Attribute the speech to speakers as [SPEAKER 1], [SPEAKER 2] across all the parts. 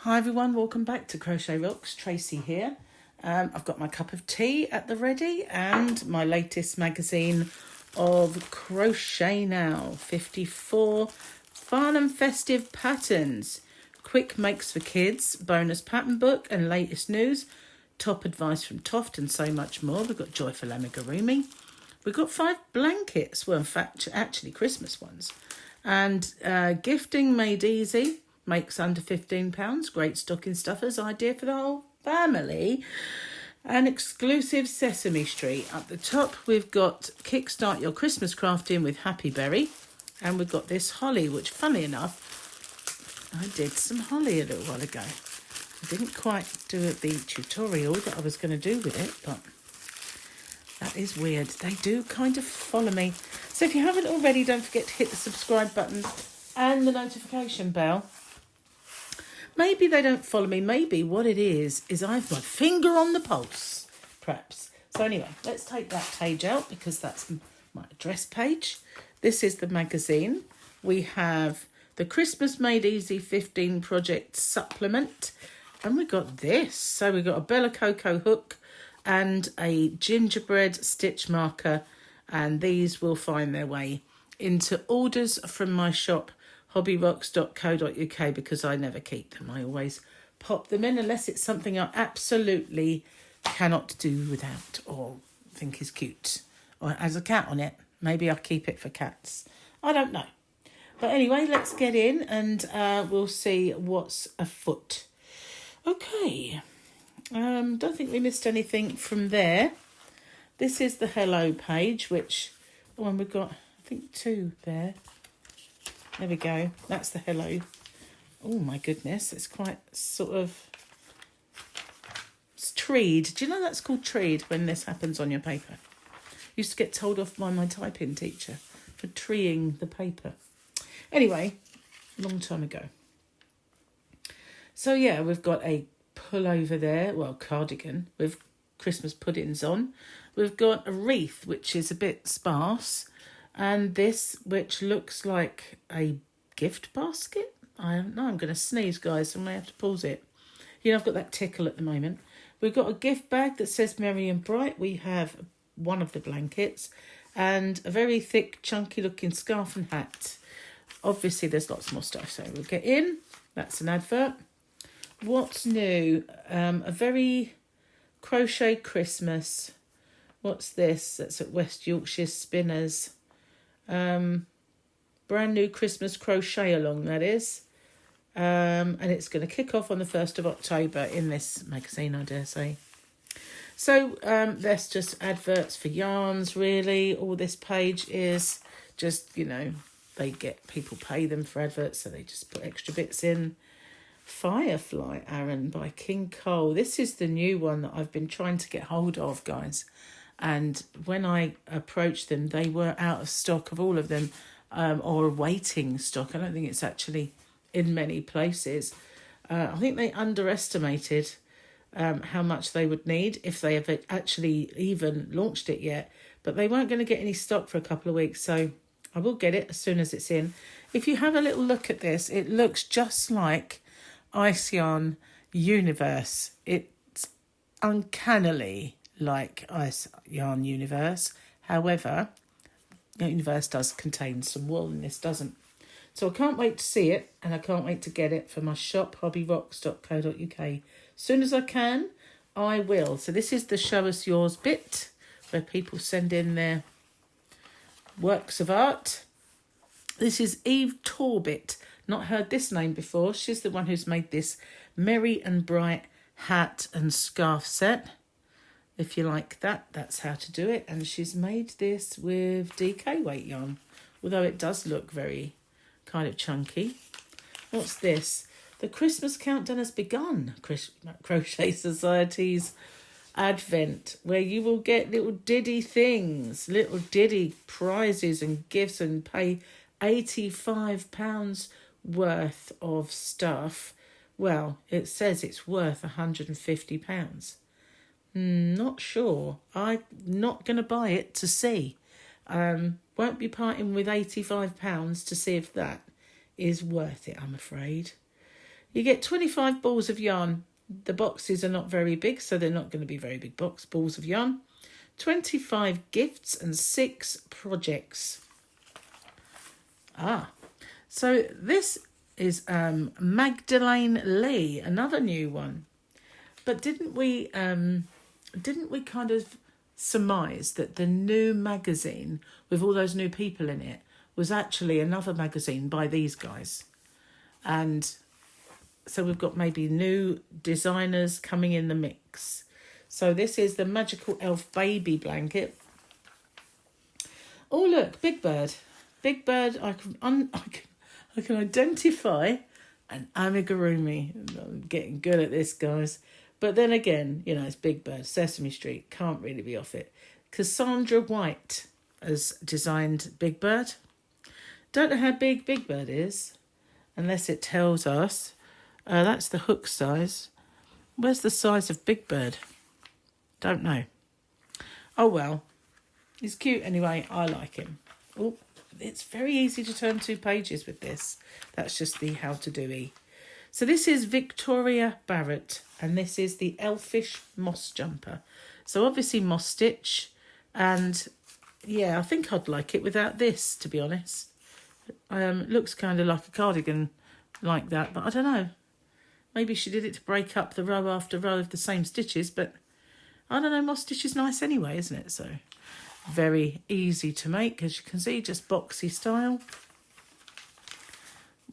[SPEAKER 1] Hi everyone, welcome back to Crochet Rocks. Tracy here. I've got my cup of tea at the ready and my latest magazine of Crochet Now 54 Fun and Festive Patterns. Quick makes for kids, bonus pattern book and latest news, top advice from Toft and so much more. We've got joyful Amigurumi. We've got 5 blankets, well in fact actually Christmas ones. And gifting made easy. Makes under £15. Great stocking stuffers idea for the whole family. An exclusive Sesame Street. At the top, we've got Kickstart Your Christmas Crafting with Happy Berry. And we've got this holly, which, funnily enough, I did some holly a little while ago. I didn't quite do the tutorial that I was going to do with it, but that is weird. They do kind of follow me. So if you haven't already, don't forget to hit the subscribe button and the notification bell. Maybe they don't follow me. Maybe what it is I've my finger on the pulse, perhaps. So anyway, let's take that page out because that's my address page. This is the magazine. We have the Christmas Made Easy 15 Project Supplement. And we've got this. So we've got a Bella Cocoa hook and a gingerbread stitch marker. And these will find their way into orders from my shop, hobbyrocks.co.uk, because I never keep them. I always pop them in unless it's something I absolutely cannot do without or think is cute or has a cat on it. Maybe I'll keep it for cats. I don't know. But anyway, let's get in and we'll see what's afoot. Okay. Don't think we missed anything from there. This is the hello page, which we've got, I think 2 there. There we go. That's the hello. Oh, my goodness. It's quite sort of... It's treed. Do you know that's called treed when this happens on your paper? Used to get told off by my typing teacher for treeing the paper. Anyway, long time ago. So, yeah, we've got a pullover there. Well, cardigan with Christmas puddings on. We've got a wreath, which is a bit sparse. And this, which looks like a gift basket. I don't know, I'm going to sneeze, guys, so I may have to pause it. You know, I've got that tickle at the moment. We've got a gift bag that says Merry and Bright. We have one of the blankets and a very thick, chunky-looking scarf and hat. Obviously, there's lots more stuff, so we'll get in. That's an advert. What's new? A very crochet Christmas. What's this? That's at West Yorkshire Spinners. Brand new Christmas crochet along, that is. And it's going to kick off on the 1st of October in this magazine, I dare say. So that's just adverts for yarns, really. All this page is just, you know, people pay them for adverts, so they just put extra bits in. Firefly Aaron by King Cole. This is the new one that I've been trying to get hold of, guys. And when I approached them, they were out of stock of all of them, or waiting stock. I don't think it's actually in many places. I think they underestimated how much they would need if they have actually even launched it yet. But they weren't going to get any stock for a couple of weeks, so I will get it as soon as it's in. If you have a little look at this, it looks just like Ice Yarn Universe. It's uncannily like Ice Yarn Universe. However, Universe does contain some wool and this doesn't. So I can't wait to see it and I can't wait to get it for my shop, hobbyrocks.co.uk. As soon as I can, I will. So this is the Show Us Yours bit where people send in their works of art. This is Eve Torbit. Not heard this name before. She's the one who's made this Merry and Bright hat and scarf set. If you like that, that's how to do it. And she's made this with DK weight yarn, although it does look very kind of chunky. What's this? The Christmas countdown has begun. Crochet Society's Advent, where you will get little diddy things, little diddy prizes and gifts and pay £85 worth of stuff. Well, it says it's worth £150. Not sure. I'm not going to buy it to see. Won't be parting with £85 to see if that is worth it, I'm afraid. You get 25 balls of yarn. The boxes are not very big, so they're not going to be very big balls of yarn. 25 gifts and 6 projects. So this is Magdalene Lee, another new one. But didn't we kind of surmise that the new magazine with all those new people in it was actually another magazine by these guys? And so we've got maybe new designers coming in the mix. So this is the Magical Elf Baby Blanket. Oh look, Big Bird. Big Bird, I can identify an amigurumi. I'm getting good at this, guys. But then again, you know, it's Big Bird, Sesame Street. Can't really be off it. Cassandra White has designed Big Bird. Don't know how big Big Bird is, unless it tells us. That's the hook size. Where's the size of Big Bird? Don't know. Oh well. He's cute anyway. I like him. Oh, it's very easy to turn 2 pages with this. That's just the how to do-y. So this is Victoria Barrett, and this is the Elfish Moss Jumper. So obviously moss stitch, and yeah, I think I'd like it without this, to be honest. Looks kind of like a cardigan like that, but I don't know. Maybe she did it to break up the row after row of the same stitches, but I don't know, moss stitch is nice anyway, isn't it? So very easy to make, as you can see, just boxy style.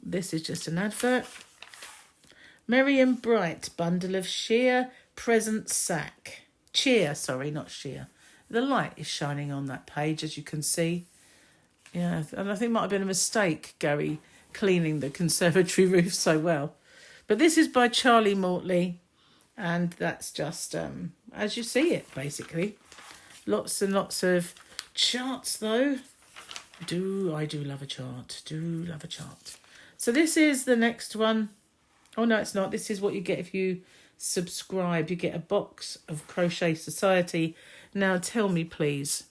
[SPEAKER 1] This is just an advert. Merry and Bright bundle of sheer present sack. Cheer, sorry, not sheer. The light is shining on that page, as you can see. Yeah, and I think it might have been a mistake, Gary, cleaning the conservatory roof so well. But this is by Charlie Mortley, and that's just as you see it, basically. Lots and lots of charts, though. I do love a chart. Do love a chart. So this is the next one. Oh, no, it's not. This is what you get if you subscribe. You get a box of Crochet Society. Now, tell me, please,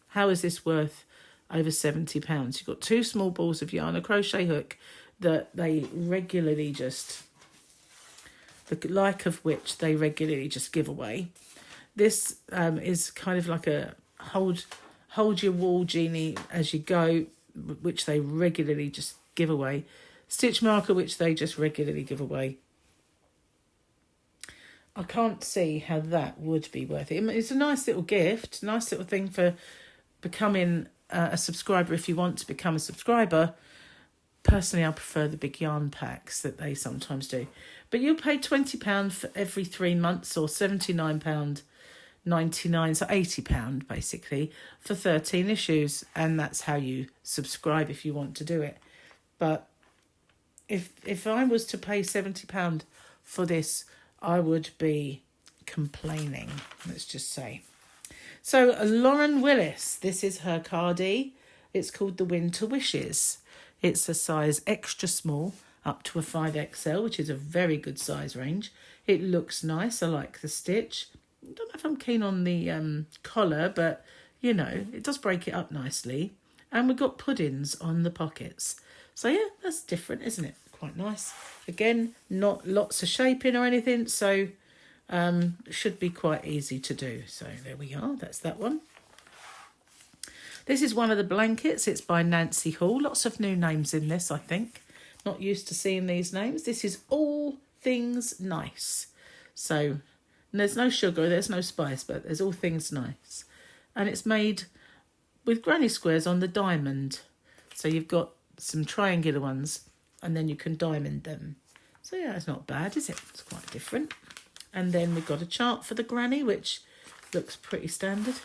[SPEAKER 1] how is this worth over £70? You've got 2 small balls of yarn, a crochet hook that they regularly just, the like of which they regularly just give away. This is kind of like a hold your wall genie as you go, which they regularly just give away. Stitch marker, which they just regularly give away. I can't see how that would be worth it. It's a nice little gift, nice little thing for becoming a subscriber if you want to become a subscriber. Personally, I prefer the big yarn packs that they sometimes do. But you'll pay £20 for every 3 months, or £79.99, so £80 basically, for 13 issues. And that's how you subscribe if you want to do it. But if I was to pay £70 for this, I would be complaining, let's just say. So Lauren Willis, this is her cardie. It's called the Winter Wishes. It's a size extra small up to a 5XL, which is a very good size range. It looks nice. I like the stitch. I don't know if I'm keen on the collar, but, you know, it does break it up nicely. And we've got puddings on the pockets. So, yeah, that's different, isn't it? Quite nice. Again, not lots of shaping or anything, so it should be quite easy to do. So there we are. That's that one. This is one of the blankets. It's by Nancy Hall. Lots of new names in this, I think. Not used to seeing these names. This is All Things Nice. So there's no sugar, there's no spice, but there's all things nice. And it's made with granny squares on the diamond. So you've got some triangular ones, and then you can diamond them. So yeah, it's not bad, is it? It's quite different. And then we've got a chart for the granny, which looks pretty standard.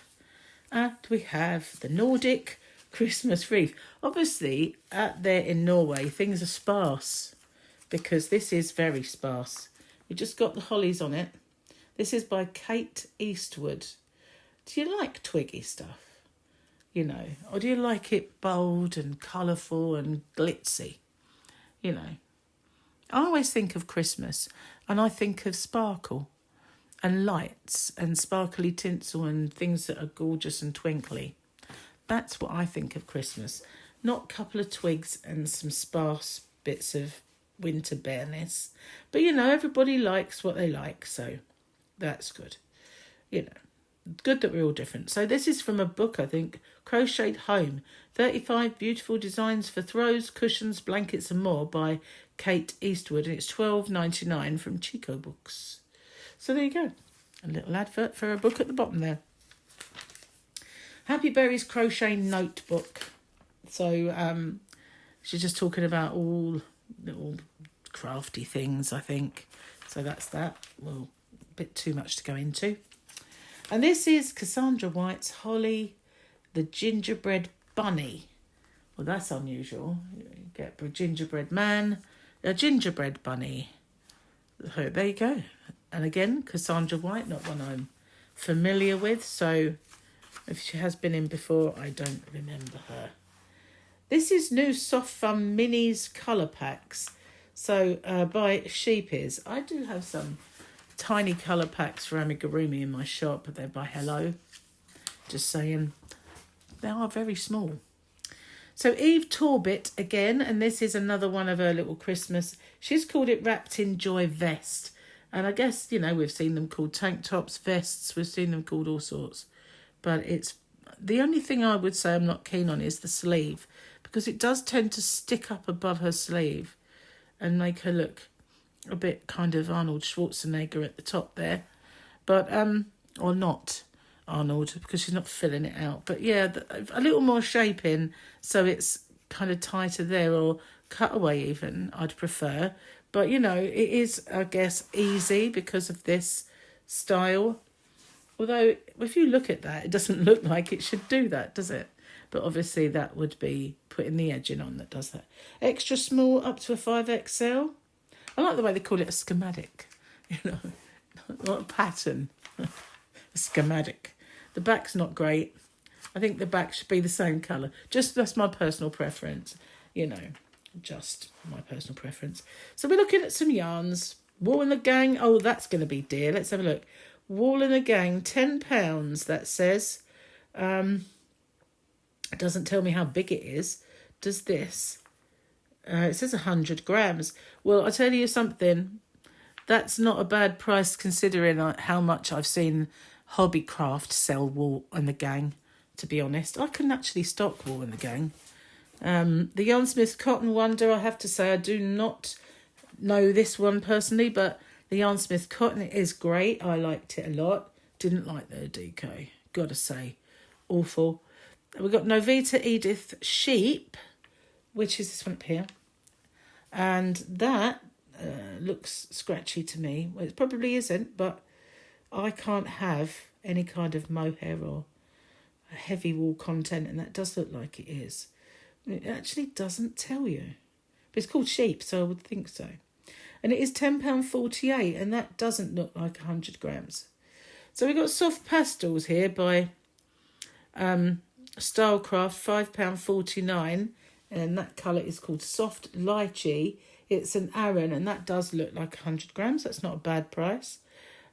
[SPEAKER 1] And we have the Nordic Christmas wreath. Obviously, out there in Norway, things are sparse, because this is very sparse. We just got the hollies on it. This is by Kate Eastwood. Do you like twiggy stuff? You know, or do you like it bold and colourful and glitzy? You know, I always think of Christmas and I think of sparkle and lights and sparkly tinsel and things that are gorgeous and twinkly. That's what I think of Christmas. Not a couple of twigs and some sparse bits of winter bareness. But, you know, everybody likes what they like, so that's good. You know, good that we're all different. So this is from a book, I think, Crocheted Home, 35 Beautiful Designs for Throws, Cushions, Blankets and More by Kate Eastwood, and it's $12.99 from Chico Books. So there you go. A little advert for a book at the bottom there. Happy Berry's Crochet Notebook. So she's just talking about all little crafty things, I think. So that's that. Well, a bit too much to go into. And this is Cassandra White's Holly, the Gingerbread Bunny. Well, that's unusual. You get a gingerbread man, a gingerbread bunny. So there you go. And again, Cassandra White, not one I'm familiar with. So if she has been in before, I don't remember her. This is new Soft Fun Minis colour packs. So by Sheepies. I do have some tiny colour packs for Amigurumi in my shop, but they're by Hello. Just saying, they are very small. So Eve Torbit again, and this is another one of her little Christmas. She's called it Wrapped in Joy Vest. And I guess, you know, we've seen them called tank tops, vests, we've seen them called all sorts. But it's the only thing I would say I'm not keen on is the sleeve, because it does tend to stick up above her sleeve and make her look a bit kind of Arnold Schwarzenegger at the top there. But, or not Arnold, because she's not filling it out. But yeah, a little more shape in, so it's kind of tighter there, or cutaway even, I'd prefer. But, you know, it is, I guess, easy because of this style. Although, if you look at that, it doesn't look like it should do that, does it? But obviously that would be putting the edging on that does that. Extra small up to a 5XL. I like the way they call it a schematic, you know, not a pattern, a schematic. The back's not great. I think the back should be the same colour. Just that's my personal preference, you know, just my personal preference. So we're looking at some yarns. Wool and the Gang. Oh, that's going to be dear. Let's have a look. Wool and the Gang, £10, that says. It doesn't tell me how big it is. Does this? It says 100 grams. Well, I'll tell you something. That's not a bad price considering how much I've seen Hobbycraft sell Wool and the Gang, to be honest. I can actually stock Wool and the Gang. The Yarnsmith Cotton Wonder, I have to say, I do not know this one personally, but the Yarnsmith Cotton is great. I liked it a lot. Didn't like the deco, gotta say. Awful. We've got Novita Edith Sheep, which is this one up here. And that looks scratchy to me. Well, it probably isn't, but I can't have any kind of mohair or heavy wool content, and that does look like it is. It actually doesn't tell you. But it's called sheep, so I would think so. And it is £10.48, and that doesn't look like 100 grams. So we've got soft pastels here by Stylecraft, £5.49, and that colour is called Soft Lychee. It's an Aran, and that does look like 100 grams. That's not a bad price.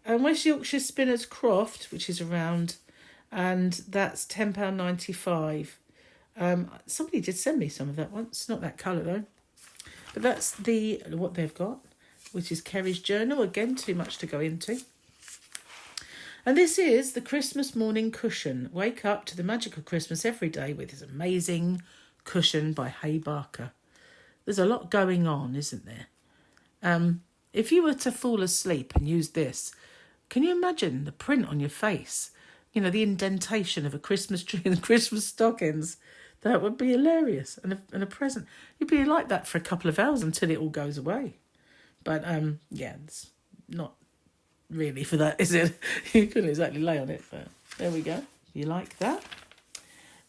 [SPEAKER 1] And West Yorkshire Spinners Croft, which is around, and that's £10.95. Somebody did send me some of that once. Not that colour though. But that's what they've got, which is Kerry's Journal. Again, too much to go into. And this is the Christmas Morning Cushion. Wake up to the magic of Christmas every day with this amazing cushion by Hay Barker. There's a lot going on, isn't there? If you were to fall asleep and use this, can you imagine the print on your face? You know, the indentation of a Christmas tree and Christmas stockings. That would be hilarious. And a present. You'd be like that for a couple of hours until it all goes away. But, yeah, it's not really for that, is it? You couldn't exactly lay on it, but there we go. You like that?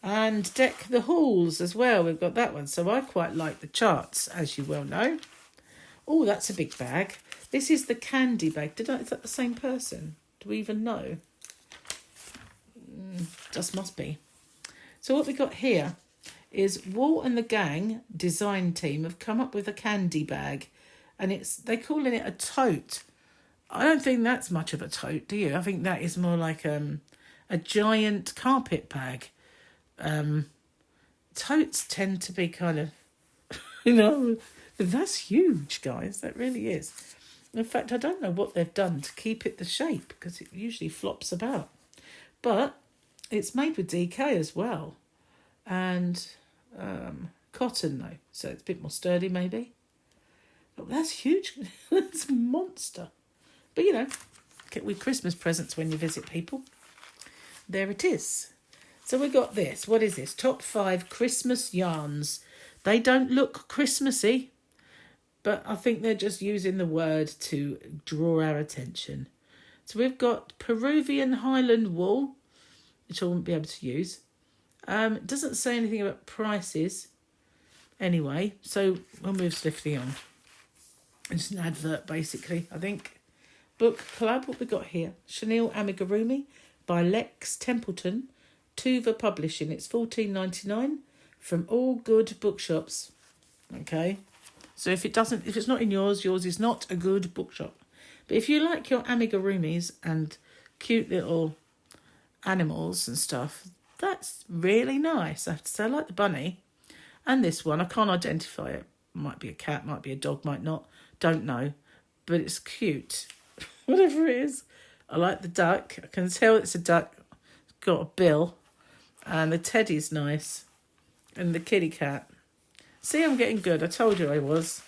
[SPEAKER 1] And Deck the Halls as well. We've got that one. So I quite like the charts, as you well know. Oh, that's a big bag. This is the candy bag. Is that the same person? Do we even know? Just must be. So what we got here is Wool and the Gang design team have come up with a candy bag, and they're calling it a tote. I don't think that's much of a tote, do you? I think that is more like a giant carpet bag. Totes tend to be kind of, you know, That's huge, guys. That really is. In fact, I don't know what they've done to keep it the shape, because it usually flops about. But it's made with DK as well. And cotton, though. So it's a bit more sturdy, maybe. But that's huge. That's a monster. But, you know, get with Christmas presents when you visit people. There it is. So we got this. What is this? Top 5 Christmas yarns. They don't look Christmassy, but I think they're just using the word to draw our attention. So we've got Peruvian Highland wool, which I won't be able to use. It doesn't say anything about prices anyway, so we'll move swiftly on. It's an advert, basically, I think. Book Club, what we got here? Chenille Amigurumi by Lex Templeton, Tuva Publishing. It's $14.99 from all good bookshops. Okay, so if it's not in yours is not a good bookshop. But if you like your amigurumis and cute little animals and stuff, that's really nice. I have to say, I like the bunny. And this one, I can't identify it. Might be a cat, might be a dog, might not. Don't know. But it's cute. Whatever it is. I like the duck. I can tell it's a duck. It's got a bill. And the teddy's nice. And the kitty cat. See, I'm getting good. I told you I was.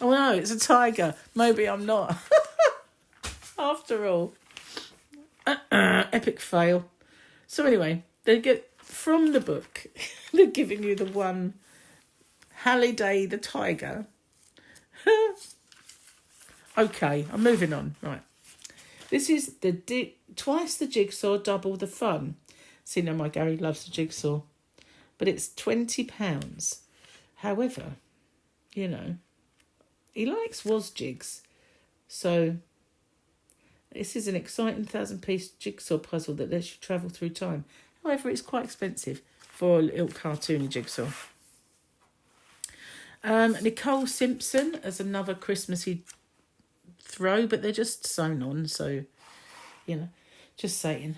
[SPEAKER 1] Oh no, it's a tiger. Maybe I'm not. After all. Epic fail. So anyway, they get from the book. They're giving you the one Halliday the tiger. Okay, I'm moving on. Right. This is the twice the jigsaw, double the fun. See, now my Gary loves the jigsaw. But it's £20. However, you know, he likes jigs. So this is an exciting 1,000-piece jigsaw puzzle that lets you travel through time. However, it's quite expensive for a little cartoony jigsaw. Nicole Simpson as another Christmassy throw, but they're just sewn on, so, you know, just saying.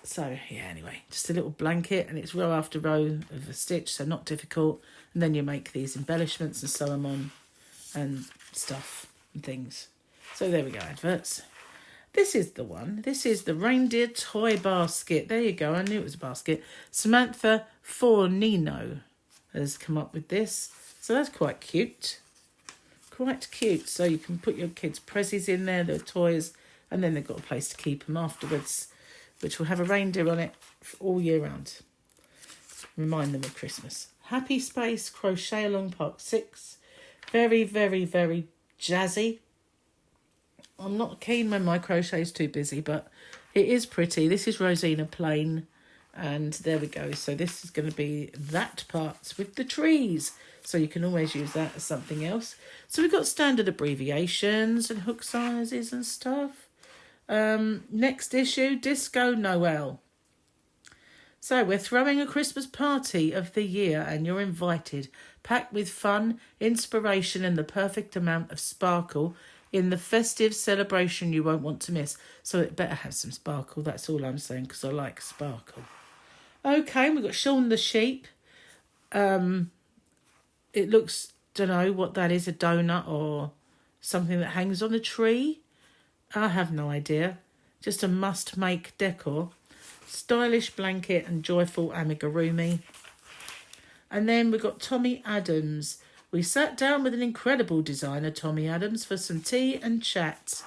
[SPEAKER 1] So, yeah, anyway, just a little blanket, and it's row after row of a stitch, so not difficult. And then you make these embellishments and sew them on and stuff and things. So there we go, adverts. This is the one. This is the reindeer toy basket. There you go. I knew it was a basket. Samantha Fornino has come up with this. So that's quite cute. Quite cute. So you can put your kids' prezzies in there, their toys, and then they've got a place to keep them afterwards, which will have a reindeer on it all year round. Remind them of Christmas. Happy Space Crochet Along Part 6. Very, very, very jazzy. I'm not keen when my crochet is too busy, but it is pretty. This is Rosina Plain, and there we go. So this is going to be that part with the trees. So you can always use that as something else. So we've got standard abbreviations and hook sizes and stuff. Next issue, Disco Noel. So we're throwing a Christmas party of the year, and you're invited, packed with fun, inspiration, and the perfect amount of sparkle in the festive celebration you won't want to miss. So it better have some sparkle. That's all I'm saying, because I like sparkle. Okay, we've got Shaun the Sheep. It looks, don't know what that is, a donut or something that hangs on a tree. I have no idea. Just a must-make decor. Stylish blanket and joyful amigurumi. And then we've got Tommy Adams. We sat down with an incredible designer, Tommy Adams, for some tea and chat.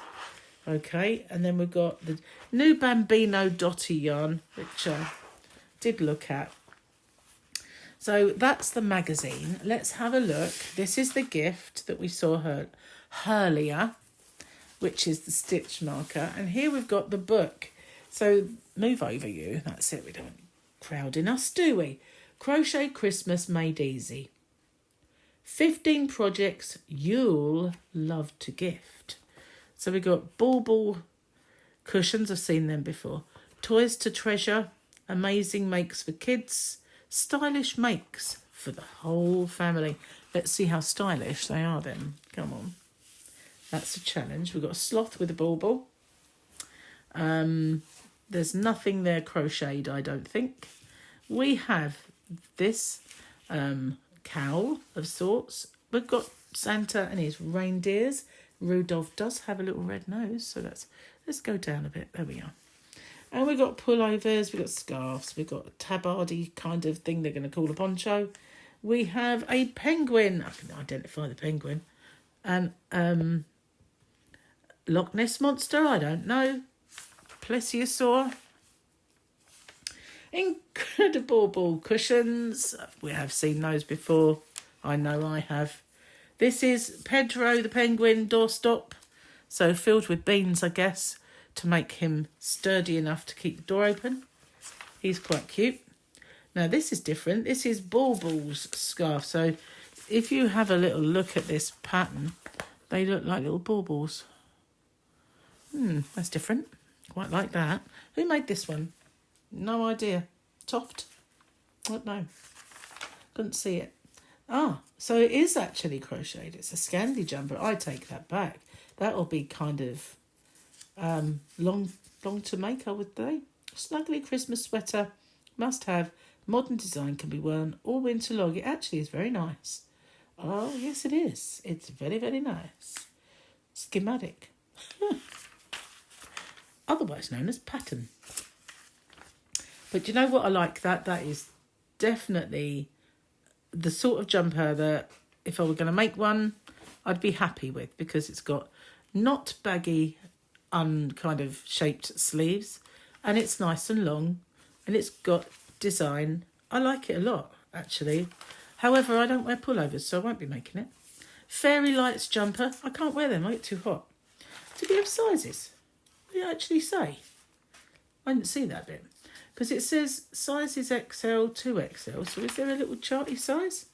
[SPEAKER 1] Okay, and then we've got the new Bambino Dotty yarn, which I did look at. So that's the magazine. Let's have a look. This is the gift that we saw earlier, which is the stitch marker. And here we've got the book. So move over you. That's it. We don't want crowding us, do we? Crochet Christmas Made Easy. 15 projects you'll love to gift. So we've got bauble cushions. I've seen them before. Toys to treasure. Amazing makes for kids. Stylish makes for the whole family. Let's see how stylish they are then. Come on. That's a challenge. We've got a sloth with a bauble. There's nothing there crocheted, I don't think. We have this cowl of sorts. we've got Santa and his reindeers. Rudolph does have a little red nose, so let's go down a bit. There we are. And we've got pullovers, we've got scarves, we've got a tabardie kind of thing they're going to call a poncho. We have a penguin. I can identify the penguin. And Loch Ness Monster, I don't know. Plesiosaur. Incredible ball cushions. We have seen those before. I know I have. This is Pedro the penguin doorstop. So filled with beans, I guess, to make him sturdy enough to keep the door open. He's quite cute. Now this is different. This is Baubles scarf. So if you have a little look at this pattern, they look like little baubles. That's different. Quite like that. Who made this one? No idea. Toft? I don't know. Couldn't see it. Ah, so it is actually crocheted. It's a Scandi jumper. I take that back. That'll be kind of long to make, I would say. Snuggly Christmas sweater. Must have. Modern design, can be worn all winter long. It actually is very nice. Oh, yes, it is. It's very, very nice. Schematic. Otherwise known as pattern. But you know what I like? That is definitely the sort of jumper that if I were going to make one, I'd be happy with, because it's got not baggy, kind of shaped sleeves, and it's nice and long, and it's got design. I like it a lot, actually. However, I don't wear pullovers, so I won't be making it. Fairy Lights jumper. I can't wear them. I get too hot. Do we have sizes? What did it actually say? I didn't see that bit. Because it says sizes XL to XL. So is there a little charty size?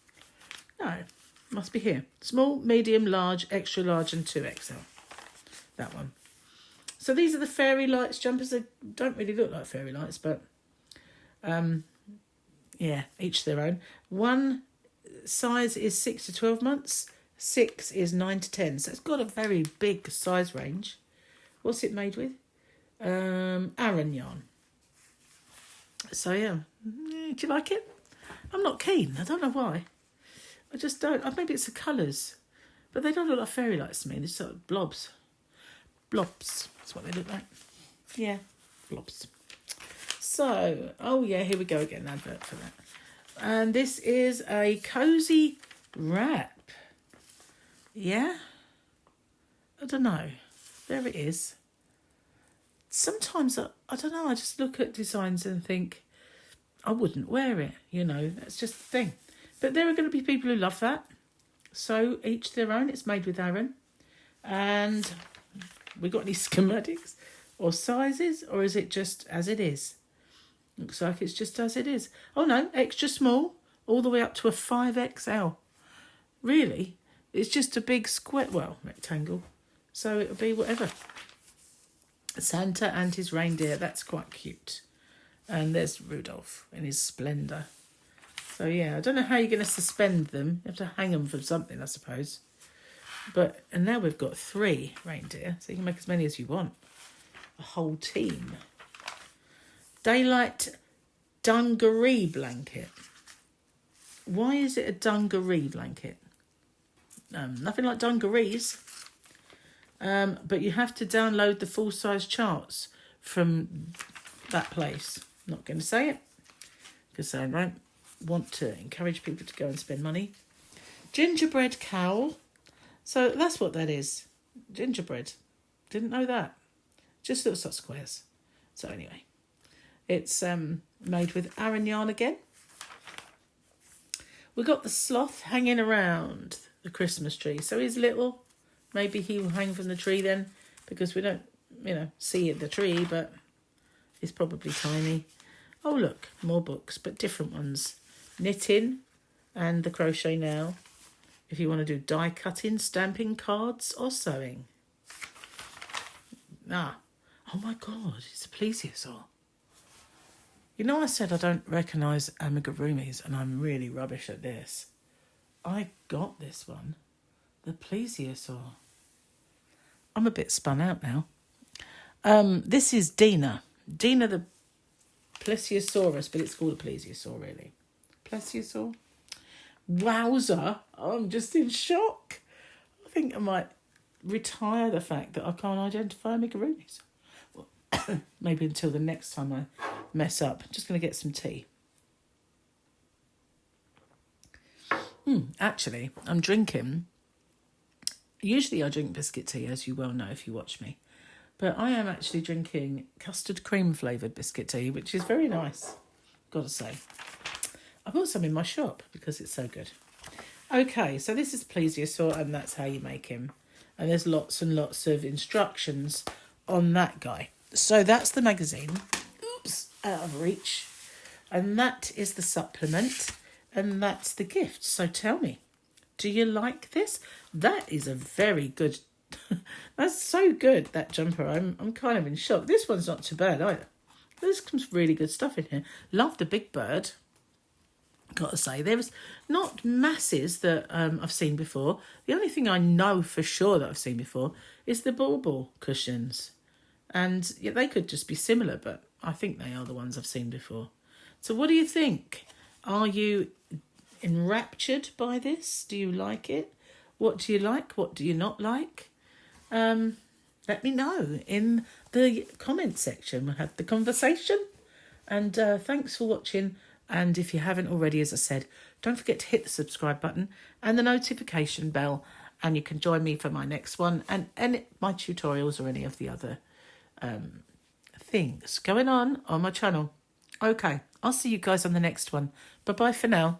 [SPEAKER 1] No. Must be here. Small, medium, large, extra large and 2XL. That one. So these are the Fairy Lights jumpers. They don't really look like fairy lights, but yeah, each their own. One size is 6 to 12 months. 6 is 9 to 10. So it's got a very big size range. What's it made with? Aran yarn. So yeah, do you like it? I'm not keen. I don't know why. I just don't. Maybe it's the colours, but they don't look like fairy lights to me. They're sort of blobs. Blobs. That's what they look like. Yeah, blobs. So, oh yeah, here we go again. An advert for that. And this is a cozy wrap. Yeah. I don't know. There it is. Sometimes, I don't know, I just look at designs and think, I wouldn't wear it, you know, that's just the thing. But there are going to be people who love that. So each their own. It's made with Aran. And we got any schematics or sizes, or is it just as it is? Looks like it's just as it is. Oh no, extra small, all the way up to a 5XL. Really? It's just a big square, well, rectangle. So it'll be whatever. Santa and his reindeer, that's quite cute. And there's Rudolph in his splendour. So yeah, I don't know how you're going to suspend them. You have to hang them from something, I suppose. And now we've got 3 reindeer, so you can make as many as you want. A whole team. Daylight dungaree blanket. Why is it a dungaree blanket? Nothing like dungarees. But you have to download the full-size charts from that place. I'm not going to say it, because I don't want to encourage people to go and spend money. Gingerbread cowl. So that's what that is. Gingerbread. Didn't know that. Just looks like squares. So anyway, it's made with Aran yarn again. We've got the sloth hanging around the Christmas tree. So he's little. Maybe he will hang from the tree then, because we don't, see the tree, but he's probably tiny. Oh, look, more books, but different ones. Knitting and the Crochet Now, if you want to do die cutting, stamping, cards or sewing. Oh my God, it's a plesiosaur. You know, I said I don't recognise amigurumis, and I'm really rubbish at this. I got this one, the plesiosaur. I'm a bit spun out now. This is Dina. Dina the plesiosaurus, but it's called a plesiosaur, really. Plesiosaur. Wowzer. I'm just in shock. I think I might retire the fact that I can't identify amigurumis. Well, maybe until the next time I mess up. I'm just going to get some tea. Actually, I'm drinking. Usually I drink biscuit tea, as you well know if you watch me. But I am actually drinking custard cream flavoured biscuit tea, which is very nice, got to say. I bought some in my shop because it's so good. Okay, so this is plesiosaur, and that's how you make him. And there's lots and lots of instructions on that guy. So that's the magazine. Oops, out of reach. And that is the supplement, and that's the gift. So tell me, do you like this? That is a very good... That's so good, that jumper. I'm kind of in shock. This one's not too bad either. There's some really good stuff in here. Love the big bird. Got to say, there's not masses that I've seen before. The only thing I know for sure that I've seen before is the bauble cushions. And yeah, they could just be similar, but I think they are the ones I've seen before. So what do you think? Are you enraptured by this? Do you like it? What do you like? What do you not like? Let me know in the comment section. We'll have the conversation. And thanks for watching. And if you haven't already, as I said, don't forget to hit the subscribe button and the notification bell. And you can join me for my next one and my tutorials or any of the other things going on my channel. Okay, I'll see you guys on the next one. Bye-bye for now.